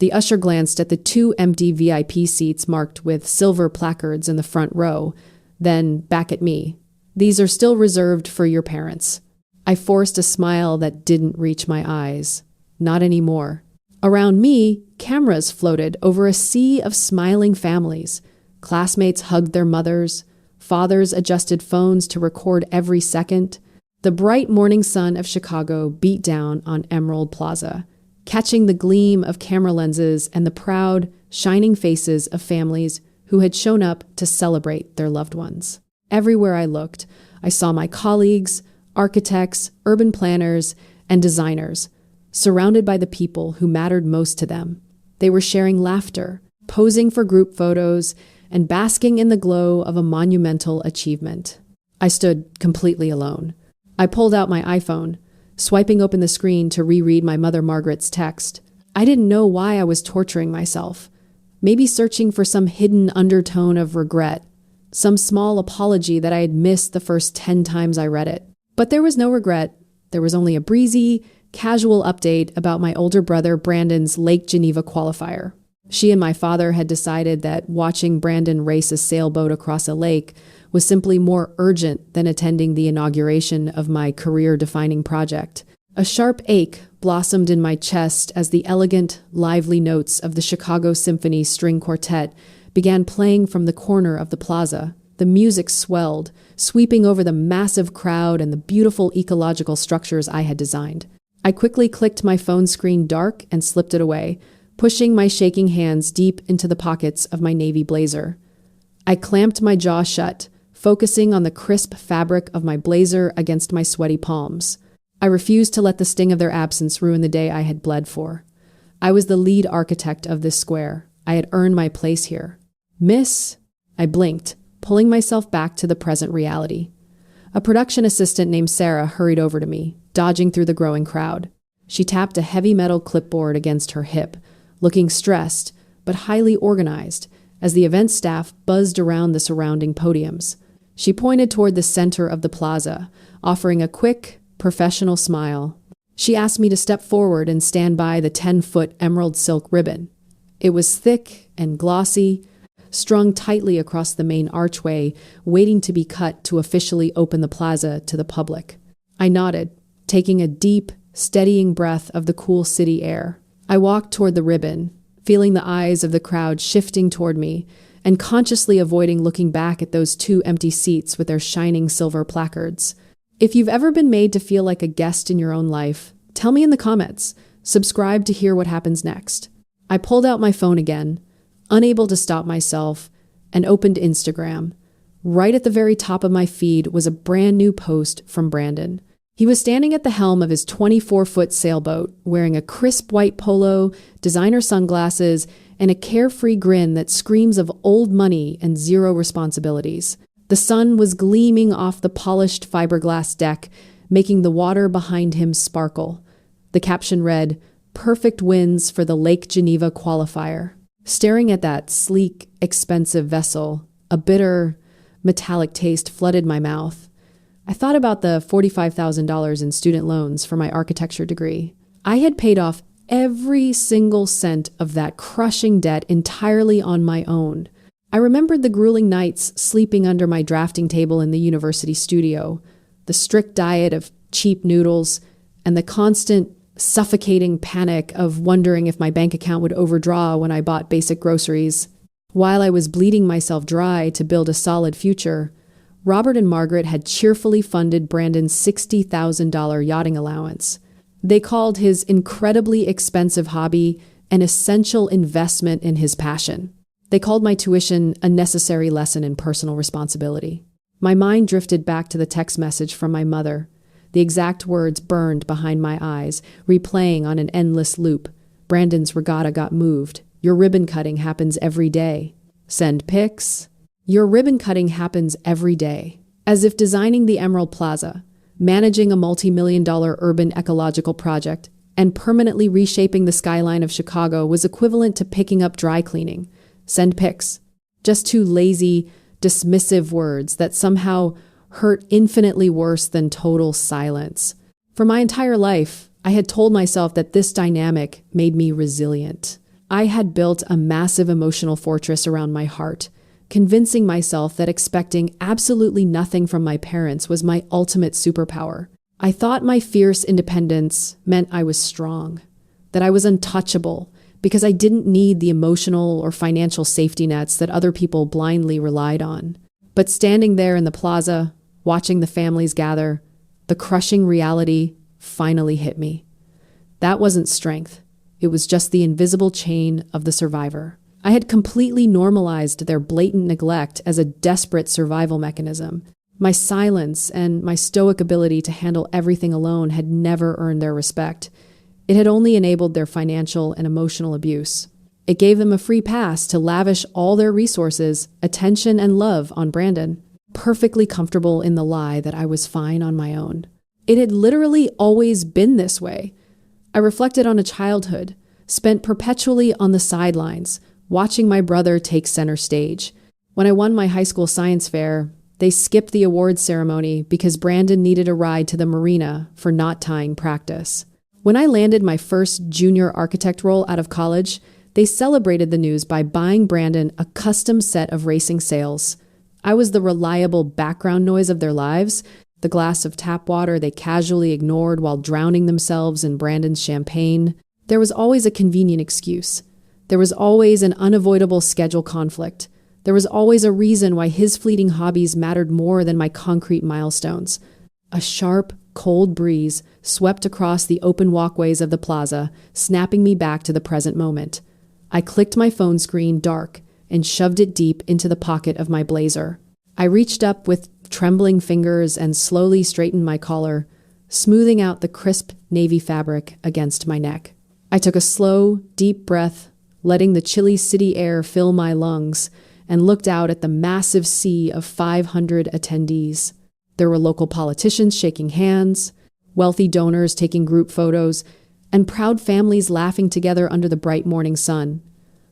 The usher glanced at the 2 empty VIP seats marked with silver placards in the front row, then back at me. "These are still reserved for your parents." I forced a smile that didn't reach my eyes. Not anymore. Around me, cameras floated over a sea of smiling families. Classmates hugged their mothers. Fathers adjusted phones to record every second. The bright morning sun of Chicago beat down on Emerald Plaza, catching the gleam of camera lenses and the proud, shining faces of families who had shown up to celebrate their loved ones. Everywhere I looked, I saw my colleagues, architects, urban planners, and designers, surrounded by the people who mattered most to them. They were sharing laughter, posing for group photos, and basking in the glow of a monumental achievement. I stood completely alone. I pulled out my iPhone, swiping open the screen to reread my mother Margaret's text. I didn't know why I was torturing myself. Maybe searching for some hidden undertone of regret, some small apology that I had missed the first 10 times I read it. But there was no regret. There was only a breezy, casual update about my older brother Brandon's Lake Geneva qualifier. She and my father had decided that watching Brandon race a sailboat across a lake was simply more urgent than attending the inauguration of my career-defining project. A sharp ache blossomed in my chest as the elegant, lively notes of the Chicago Symphony String Quartet began playing from the corner of the plaza. The music swelled, sweeping over the massive crowd and the beautiful ecological structures I had designed. I quickly clicked my phone screen dark and slipped it away, pushing my shaking hands deep into the pockets of my navy blazer. I clamped my jaw shut, focusing on the crisp fabric of my blazer against my sweaty palms. I refused to let the sting of their absence ruin the day I had bled for. I was the lead architect of this square. I had earned my place here. "Miss?" I blinked, pulling myself back to the present reality. A production assistant named Sarah hurried over to me, dodging through the growing crowd. She tapped a heavy metal clipboard against her hip, looking stressed but highly organized as the event staff buzzed around the surrounding podiums. She pointed toward the center of the plaza, offering a quick, professional smile. She asked me to step forward and stand by the 10-foot emerald silk ribbon. It was thick and glossy, strung tightly across the main archway, waiting to be cut to officially open the plaza to the public. I nodded, taking a deep, steadying breath of the cool city air. I walked toward the ribbon, feeling the eyes of the crowd shifting toward me, and consciously avoiding looking back at those 2 empty seats with their shining silver placards. If you've ever been made to feel like a guest in your own life, tell me in the comments. Subscribe to hear what happens next. I pulled out my phone again, unable to stop myself, and opened Instagram. Right at the very top of my feed was a brand new post from Brandon. He was standing at the helm of his 24-foot sailboat, wearing a crisp white polo, designer sunglasses, and a carefree grin that screams of old money and zero responsibilities. The sun was gleaming off the polished fiberglass deck, making the water behind him sparkle. The caption read, "Perfect winds for the Lake Geneva qualifier." Staring at that sleek, expensive vessel, a bitter, metallic taste flooded my mouth. I thought about the $45,000 in student loans for my architecture degree. I had paid off every single cent of that crushing debt entirely on my own. I remembered the grueling nights sleeping under my drafting table in the university studio, the strict diet of cheap noodles, and the constant, suffocating panic of wondering if my bank account would overdraw when I bought basic groceries. While I was bleeding myself dry to build a solid future, Robert and Margaret had cheerfully funded Brandon's $60,000 yachting allowance. They called his incredibly expensive hobby an essential investment in his passion. They called my tuition a necessary lesson in personal responsibility. My mind drifted back to the text message from my mother. The exact words burned behind my eyes, replaying on an endless loop. Brandon's regatta got moved. Your ribbon cutting happens every day. Send pics. Your ribbon cutting happens every day. As if designing the Emerald Plaza, managing a multi-million-dollar urban ecological project, and permanently reshaping the skyline of Chicago was equivalent to picking up dry cleaning. Send pics. Just 2 lazy, dismissive words that somehow hurt infinitely worse than total silence. For my entire life, I had told myself that this dynamic made me resilient. I had built a massive emotional fortress around my heart, convincing myself that expecting absolutely nothing from my parents was my ultimate superpower. I thought my fierce independence meant I was strong, that I was untouchable, because I didn't need the emotional or financial safety nets that other people blindly relied on. But standing there in the plaza, watching the families gather, the crushing reality finally hit me. That wasn't strength. It was just the invisible chain of the survivor. I had completely normalized their blatant neglect as a desperate survival mechanism. My silence and my stoic ability to handle everything alone had never earned their respect. It had only enabled their financial and emotional abuse. It gave them a free pass to lavish all their resources, attention, and love on Brandon, perfectly comfortable in the lie that I was fine on my own. It had literally always been this way. I reflected on a childhood, spent perpetually on the sidelines, watching my brother take center stage. When I won my high school science fair, they skipped the awards ceremony because Brandon needed a ride to the marina for knot tying practice. When I landed my first junior architect role out of college, they celebrated the news by buying Brandon a custom set of racing sails. I was the reliable background noise of their lives, the glass of tap water they casually ignored while drowning themselves in Brandon's champagne. There was always a convenient excuse. There was always an unavoidable schedule conflict. There was always a reason why his fleeting hobbies mattered more than my concrete milestones. A sharp, cold breeze swept across the open walkways of the plaza, snapping me back to the present moment. I clicked my phone screen dark and shoved it deep into the pocket of my blazer. I reached up with trembling fingers and slowly straightened my collar, smoothing out the crisp navy fabric against my neck. I took a slow, deep breath, letting the chilly city air fill my lungs, and looked out at the massive sea of 500 attendees. There were local politicians shaking hands, wealthy donors taking group photos, and proud families laughing together under the bright morning sun.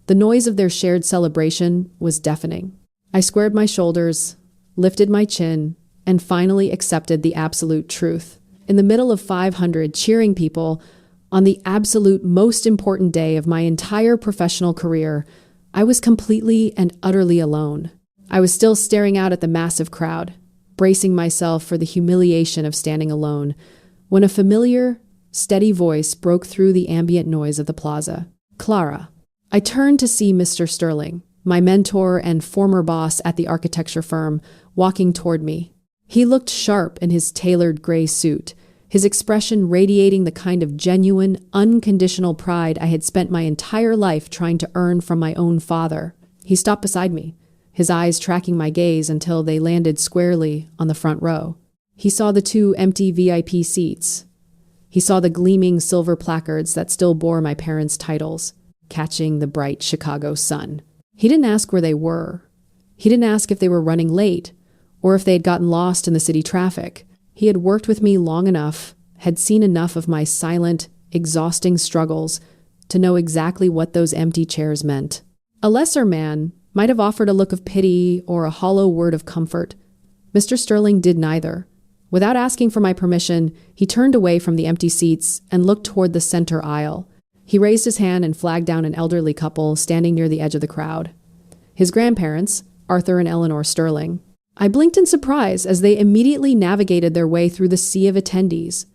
The noise of their shared celebration was deafening. I squared my shoulders, lifted my chin, and finally accepted the absolute truth. In the middle of 500 cheering people, on the absolute most important day of my entire professional career, I was completely and utterly alone. I was still staring out at the massive crowd, bracing myself for the humiliation of standing alone, when a familiar, steady voice broke through the ambient noise of the plaza. Clara. I turned to see Mr. Sterling, my mentor and former boss at the architecture firm, walking toward me. He looked sharp in his tailored gray suit, his expression radiating the kind of genuine, unconditional pride I had spent my entire life trying to earn from my own father. He stopped beside me, his eyes tracking my gaze until they landed squarely on the front row. He saw the 2 empty VIP seats. He saw the gleaming silver placards that still bore my parents' titles, catching the bright Chicago sun. He didn't ask where they were. He didn't ask if they were running late or if they had gotten lost in the city traffic. He had worked with me long enough, had seen enough of my silent, exhausting struggles to know exactly what those empty chairs meant. A lesser man might have offered a look of pity or a hollow word of comfort. Mr. Sterling did neither. Without asking for my permission, he turned away from the empty seats and looked toward the center aisle. He raised his hand and flagged down an elderly couple standing near the edge of the crowd. His grandparents, Arthur and Eleanor Sterling. I blinked in surprise as they immediately navigated their way through the sea of attendees.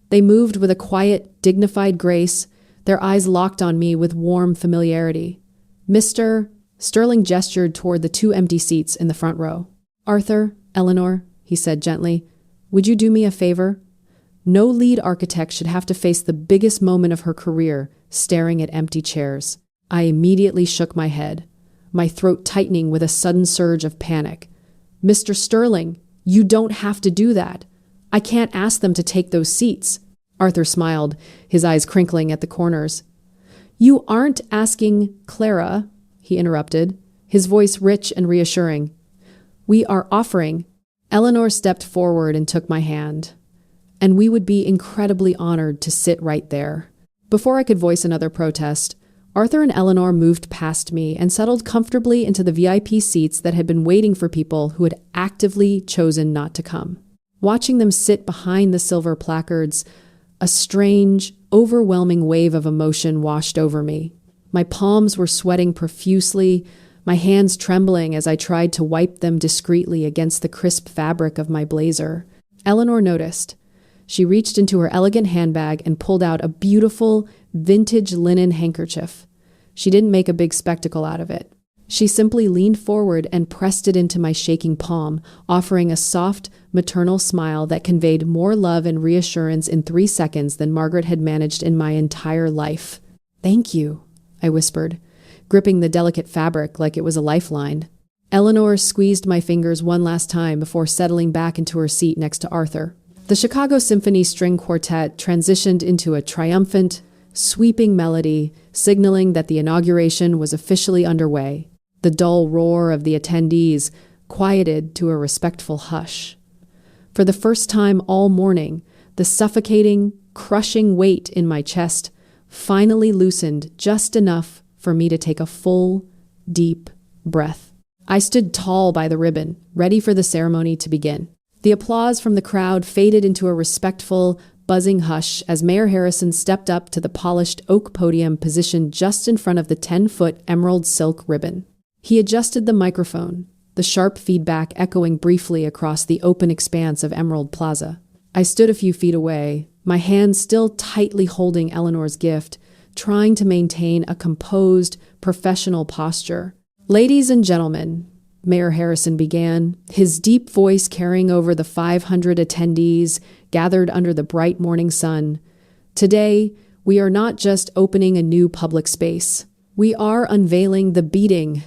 They moved with a quiet, dignified grace, their eyes locked on me with warm familiarity. Mr. Sterling gestured toward the 2 empty seats in the front row. Arthur, Eleanor, he said gently, would you do me a favor? No lead architect should have to face the biggest moment of her career staring at empty chairs. I immediately shook my head, my throat tightening with a sudden surge of panic. Mr. Sterling, you don't have to do that. I can't ask them to take those seats. Arthur smiled, his eyes crinkling at the corners. You aren't asking Clara, he interrupted, his voice rich and reassuring. We are offering. Eleanor stepped forward and took my hand, and we would be incredibly honored to sit right there. Before I could voice another protest, Arthur and Eleanor moved past me and settled comfortably into the VIP seats that had been waiting for people who had actively chosen not to come. Watching them sit behind the silver placards, a strange, overwhelming wave of emotion washed over me. My palms were sweating profusely, my hands trembling as I tried to wipe them discreetly against the crisp fabric of my blazer. Eleanor noticed. She reached into her elegant handbag and pulled out a beautiful, vintage linen handkerchief. She didn't make a big spectacle out of it. She simply leaned forward and pressed it into my shaking palm, offering a soft, maternal smile that conveyed more love and reassurance in 3 seconds than Margaret had managed in my entire life. "Thank you," I whispered, gripping the delicate fabric like it was a lifeline. Eleanor squeezed my fingers one last time before settling back into her seat next to Arthur. The Chicago Symphony String Quartet transitioned into a triumphant, sweeping melody, signaling that the inauguration was officially underway. The dull roar of the attendees quieted to a respectful hush. For the first time all morning, the suffocating, crushing weight in my chest finally loosened just enough for me to take a full, deep breath. I stood tall by the ribbon, ready for the ceremony to begin. The applause from the crowd faded into a respectful, buzzing hush as Mayor Harrison stepped up to the polished oak podium positioned just in front of the 10-foot emerald silk ribbon. He adjusted the microphone, the sharp feedback echoing briefly across the open expanse of Emerald Plaza. I stood a few feet away, my hands still tightly holding Eleanor's gift, trying to maintain a composed, professional posture. "Ladies and gentlemen," Mayor Harrison began, his deep voice carrying over the 500 attendees gathered under the bright morning sun. "Today, we are not just opening a new public space. We are unveiling the beating,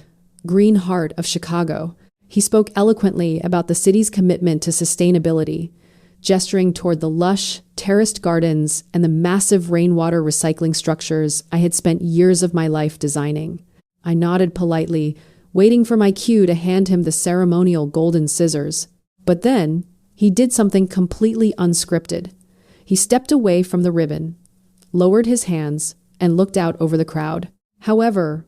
green heart of Chicago." He spoke eloquently about the city's commitment to sustainability, gesturing toward the lush, terraced gardens and the massive rainwater recycling structures I had spent years of my life designing. I nodded politely, waiting for my cue to hand him the ceremonial golden scissors. But then, he did something completely unscripted. He stepped away from the ribbon, lowered his hands, and looked out over the crowd. "However,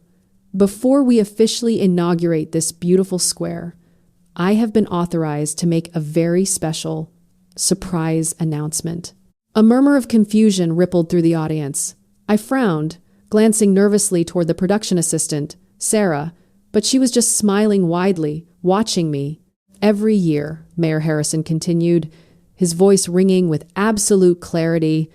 before we officially inaugurate this beautiful square, I have been authorized to make a very special, surprise announcement." A murmur of confusion rippled through the audience. I frowned, glancing nervously toward the production assistant, Sarah, but she was just smiling widely, watching me. "Every year," Mayor Harrison continued, his voice ringing with absolute clarity,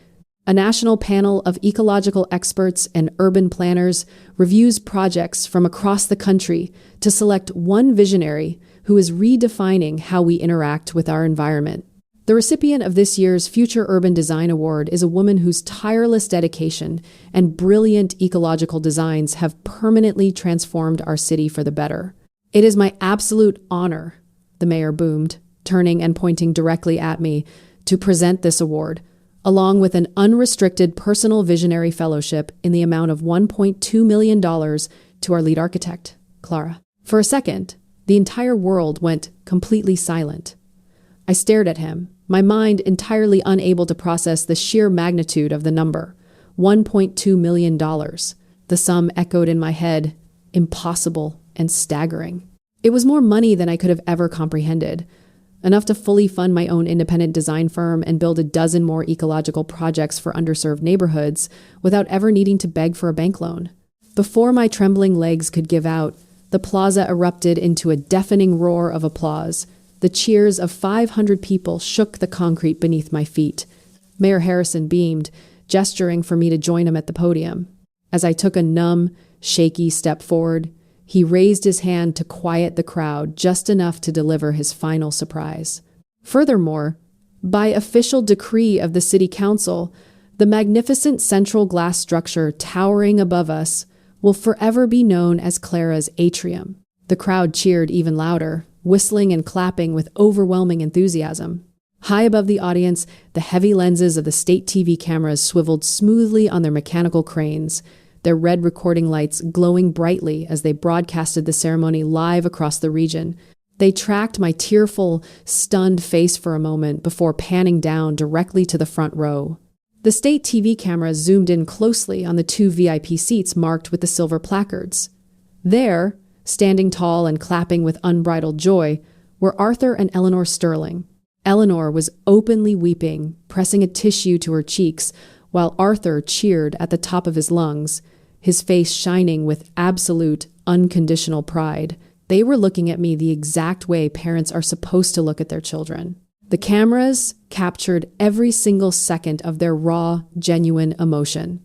"a national panel of ecological experts and urban planners reviews projects from across the country to select one visionary who is redefining how we interact with our environment. The recipient of this year's Future Urban Design Award is a woman whose tireless dedication and brilliant ecological designs have permanently transformed our city for the better. It is my absolute honor," the mayor boomed, turning and pointing directly at me, "to present this award, along with an unrestricted personal visionary fellowship in the amount of $1.2 million to our lead architect, Clara." For a second, the entire world went completely silent. I stared at him, my mind entirely unable to process the sheer magnitude of the number. $1.2 million. The sum echoed in my head, impossible and staggering. It was more money than I could have ever comprehended. Enough to fully fund my own independent design firm and build a dozen more ecological projects for underserved neighborhoods without ever needing to beg for a bank loan. Before my trembling legs could give out, the plaza erupted into a deafening roar of applause. The cheers of 500 people shook the concrete beneath my feet. Mayor Harrison beamed, gesturing for me to join him at the podium. As I took a numb, shaky step forward, he raised his hand to quiet the crowd just enough to deliver his final surprise. Furthermore, by official decree of the City Council, the magnificent central glass structure towering above us will forever be known as Clara's atrium. The crowd cheered even louder, whistling and clapping with overwhelming enthusiasm. High above the audience, the heavy lenses of the state TV cameras swiveled smoothly on their mechanical cranes, their red recording lights glowing brightly as they broadcasted the ceremony live across the region. They tracked my tearful, stunned face for a moment before panning down directly to the front row. The state TV cameras zoomed in closely on the 2 VIP seats marked with the silver placards. There, standing tall and clapping with unbridled joy, were Arthur and Eleanor Sterling. Eleanor was openly weeping, pressing a tissue to her cheeks, while Arthur cheered at the top of his lungs, his face shining with absolute, unconditional pride. They were looking at me the exact way parents are supposed to look at their children. The cameras captured every single second of their raw, genuine emotion,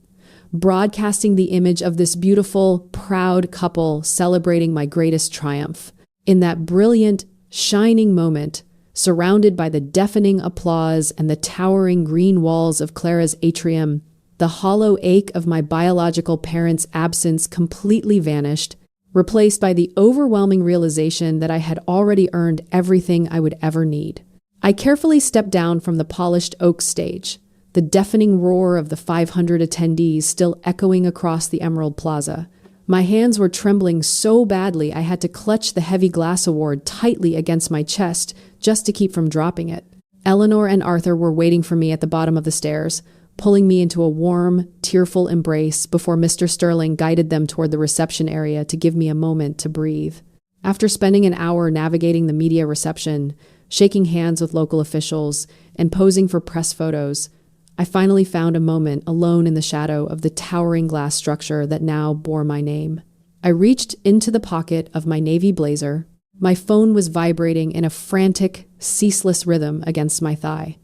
broadcasting the image of this beautiful, proud couple celebrating my greatest triumph. In that brilliant, shining moment, surrounded by the deafening applause and the towering green walls of Clara's atrium, the hollow ache of my biological parents' absence completely vanished, replaced by the overwhelming realization that I had already earned everything I would ever need. I carefully stepped down from the polished oak stage, the deafening roar of the 500 attendees still echoing across the Emerald Plaza. My hands were trembling so badly I had to clutch the heavy glass award tightly against my chest just to keep from dropping it. Eleanor and Arthur were waiting for me at the bottom of the stairs, pulling me into a warm, tearful embrace before Mr. Sterling guided them toward the reception area to give me a moment to breathe. After spending an hour navigating the media reception, shaking hands with local officials, and posing for press photos, I finally found a moment alone in the shadow of the towering glass structure that now bore my name. I reached into the pocket of my navy blazer. My phone was vibrating in a frantic, ceaseless rhythm against my thigh.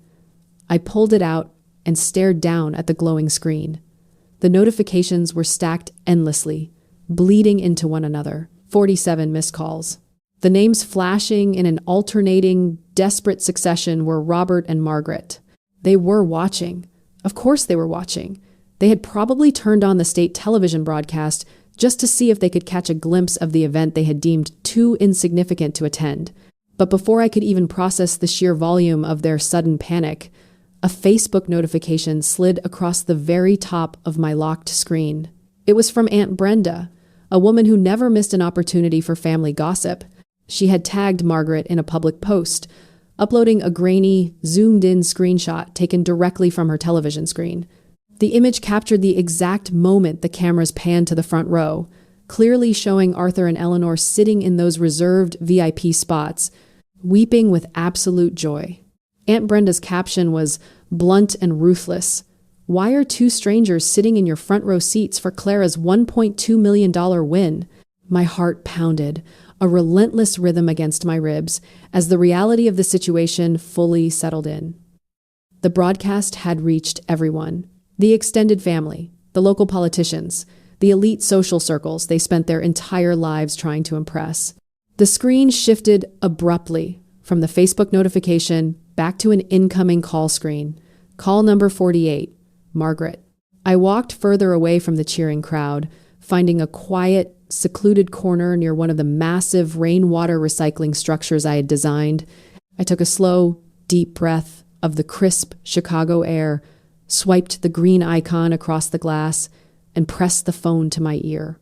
I pulled it out and stared down at the glowing screen. The notifications were stacked endlessly, bleeding into one another. 47 missed calls. The names flashing in an alternating, desperate succession were Robert and Margaret. They were watching. Of course they were watching. They had probably turned on the state television broadcast just to see if they could catch a glimpse of the event they had deemed too insignificant to attend. But before I could even process the sheer volume of their sudden panic, a Facebook notification slid across the very top of my locked screen. It was from Aunt Brenda, a woman who never missed an opportunity for family gossip. She had tagged Margaret in a public post, uploading a grainy, zoomed-in screenshot taken directly from her television screen. The image captured the exact moment the cameras panned to the front row, clearly showing Arthur and Eleanor sitting in those reserved VIP spots, weeping with absolute joy. Aunt Brenda's caption was blunt and ruthless. "Why are two strangers sitting in your front row seats for Clara's $1.2 million win?" My heart pounded, a relentless rhythm against my ribs, as the reality of the situation fully settled in. The broadcast had reached everyone. The extended family, the local politicians, the elite social circles they spent their entire lives trying to impress. The screen shifted abruptly from the Facebook notification back to an incoming call screen. Call number 48, Margaret. I walked further away from the cheering crowd, finding a quiet, secluded corner near one of the massive rainwater recycling structures I had designed. I took a slow, deep breath of the crisp Chicago air, swiped the green icon across the glass, and pressed the phone to my ear.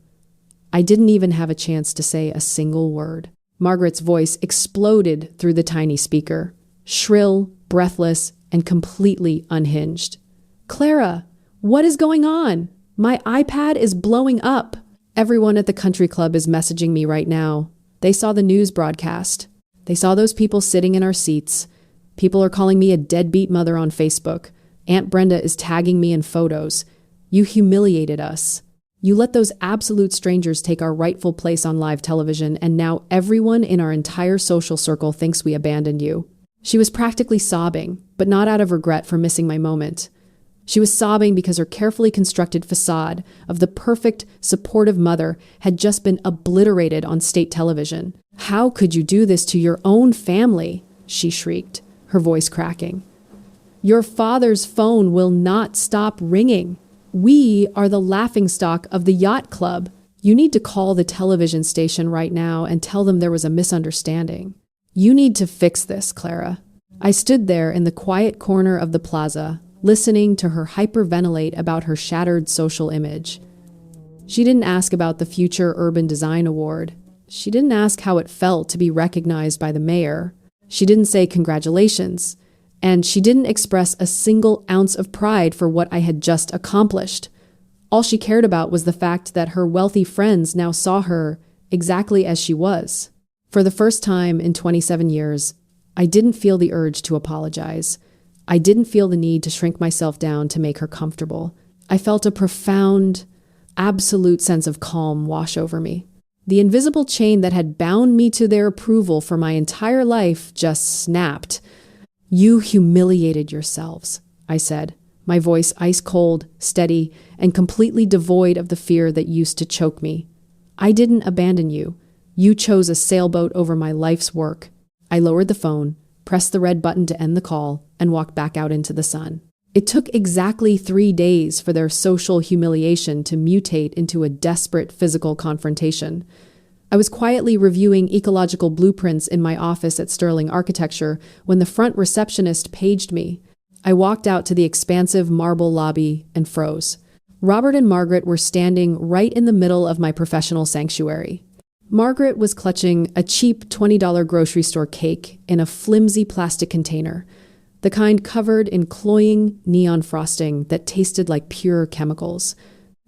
I didn't even have a chance to say a single word. Margaret's voice exploded through the tiny speaker, shrill, breathless, and completely unhinged. "Clara, what is going on? My iPad is blowing up. Everyone at the country club is messaging me right now. They saw the news broadcast. They saw those people sitting in our seats. People are calling me a deadbeat mother on Facebook. Aunt Brenda is tagging me in photos. You humiliated us. You let those absolute strangers take our rightful place on live television, and now everyone in our entire social circle thinks we abandoned you." She was practically sobbing, but not out of regret for missing my moment. She was sobbing because her carefully constructed facade of the perfect, supportive mother had just been obliterated on state television. "How could you do this to your own family?" she shrieked, her voice cracking. "Your father's phone will not stop ringing. We are the laughingstock of the yacht club. You need to call the television station right now and tell them there was a misunderstanding. You need to fix this, Clara." I stood there in the quiet corner of the plaza, listening to her hyperventilate about her shattered social image. She didn't ask about the future Urban Design Award. She didn't ask how it felt to be recognized by the mayor. She didn't say congratulations. And she didn't express a single ounce of pride for what I had just accomplished. All she cared about was the fact that her wealthy friends now saw her exactly as she was. For the first time in 27 years, I didn't feel the urge to apologize. I didn't feel the need to shrink myself down to make her comfortable. I felt a profound, absolute sense of calm wash over me. The invisible chain that had bound me to their approval for my entire life just snapped. "You humiliated yourselves," I said, my voice ice cold, steady, and completely devoid of the fear that used to choke me. "I didn't abandon you. You chose a sailboat over my life's work." I lowered the phone, pressed the red button to end the call, and walked back out into the sun. It took exactly 3 days for their social humiliation to mutate into a desperate physical confrontation. I was quietly reviewing ecological blueprints in my office at Sterling Architecture when the front receptionist paged me. I walked out to the expansive marble lobby and froze. Robert and Margaret were standing right in the middle of my professional sanctuary. Margaret was clutching a cheap $20 grocery store cake in a flimsy plastic container, the kind covered in cloying neon frosting that tasted like pure chemicals.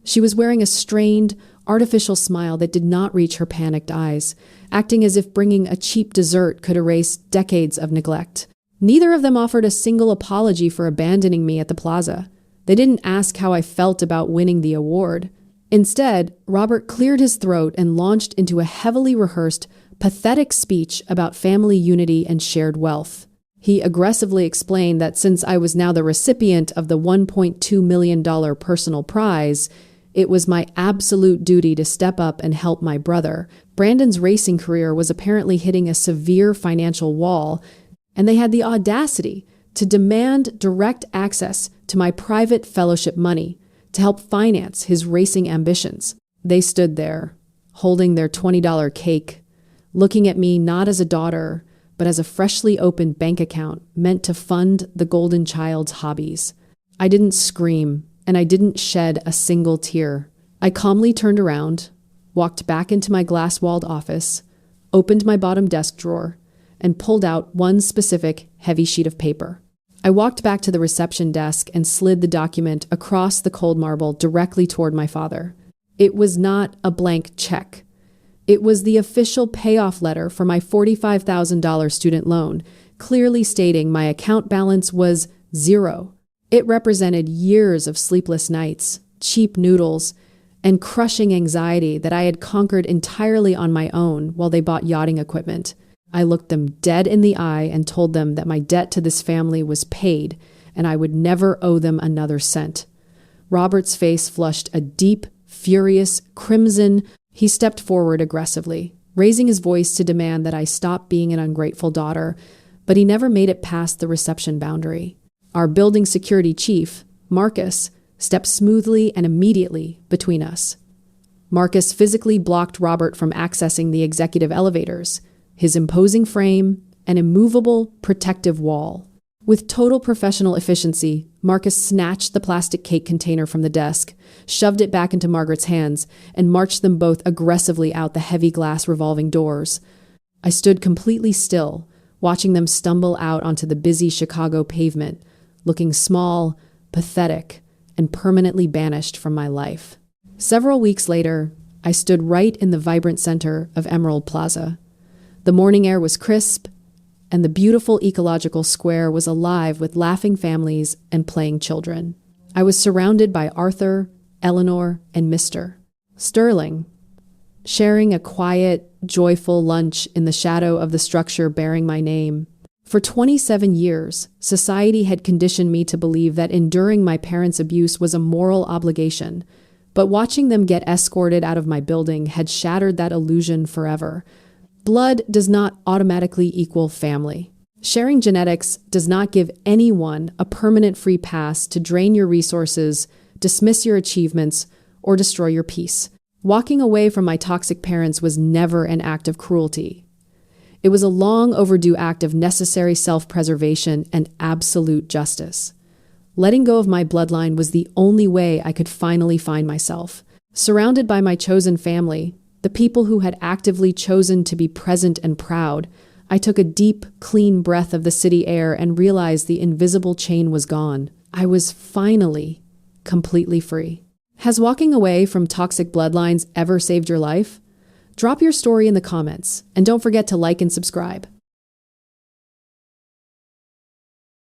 She was wearing a strained, artificial smile that did not reach her panicked eyes, acting as if bringing a cheap dessert could erase decades of neglect. Neither of them offered a single apology for abandoning me at the plaza. They didn't ask how I felt about winning the award. Instead, Robert cleared his throat and launched into a heavily rehearsed, pathetic speech about family unity and shared wealth. He aggressively explained that since I was now the recipient of the $1.2 million personal prize, it was my absolute duty to step up and help my brother. Brandon's racing career was apparently hitting a severe financial wall, and they had the audacity to demand direct access to my private fellowship money to help finance his racing ambitions. They stood there, holding their $20 cake, looking at me not as a daughter, but as a freshly opened bank account meant to fund the golden child's hobbies. I didn't scream, and I didn't shed a single tear. I calmly turned around, walked back into my glass-walled office, opened my bottom desk drawer, and pulled out one specific heavy sheet of paper. I walked back to the reception desk and slid the document across the cold marble directly toward my father. It was not a blank check. It was the official payoff letter for my $45,000 student loan, clearly stating my account balance was zero. It represented years of sleepless nights, cheap noodles, and crushing anxiety that I had conquered entirely on my own while they bought yachting equipment. I looked them dead in the eye and told them that my debt to this family was paid and I would never owe them another cent. Robert's face flushed a deep, furious crimson. He stepped forward aggressively, raising his voice to demand that I stop being an ungrateful daughter, but he never made it past the reception boundary. Our building security chief, Marcus, stepped smoothly and immediately between us. Marcus physically blocked Robert from accessing the executive elevators, his imposing frame, an immovable, protective wall. With total professional efficiency, Marcus snatched the plastic cake container from the desk, shoved it back into Margaret's hands, and marched them both aggressively out the heavy glass revolving doors. I stood completely still, watching them stumble out onto the busy Chicago pavement, looking small, pathetic, and permanently banished from my life. Several weeks later, I stood right in the vibrant center of Emerald Plaza. The morning air was crisp, and the beautiful ecological square was alive with laughing families and playing children. I was surrounded by Arthur, Eleanor, and Mr. Sterling, sharing a quiet, joyful lunch in the shadow of the structure bearing my name. For 27 years, society had conditioned me to believe that enduring my parents' abuse was a moral obligation, but watching them get escorted out of my building had shattered that illusion forever. Blood does not automatically equal family. Sharing genetics does not give anyone a permanent free pass to drain your resources, dismiss your achievements, or destroy your peace. Walking away from my toxic parents was never an act of cruelty. It was a long overdue act of necessary self-preservation and absolute justice. Letting go of my bloodline was the only way I could finally find myself. Surrounded by my chosen family, the people who had actively chosen to be present and proud, I took a deep, clean breath of the city air and realized the invisible chain was gone. I was finally completely free. Has walking away from toxic bloodlines ever saved your life? Drop your story in the comments, and don't forget to like and subscribe.